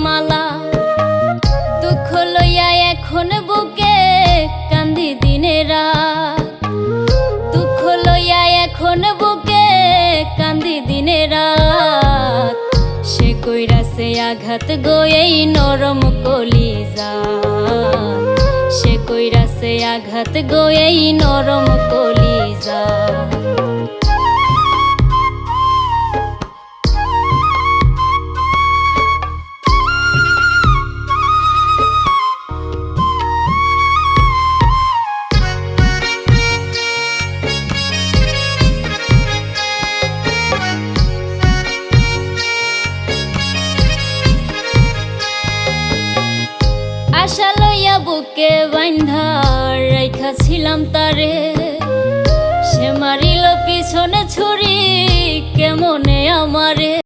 মালা। দুঃখ লইয়া এখন বুকে কান্দি দিনে রাত, দুঃখ লইয়া এখন বুকে কান্দি দিনে রাত। সে কইরাছে আঘাত গো এই নরম কলিজা, সে কইরাছে আঘাত গো এই নরম কলিজা। আশা লইয়া বুকে বান্ধা রাইখাছিলাম তারে, সে মারিল পিছনে ছুরি কেমনে আমারে।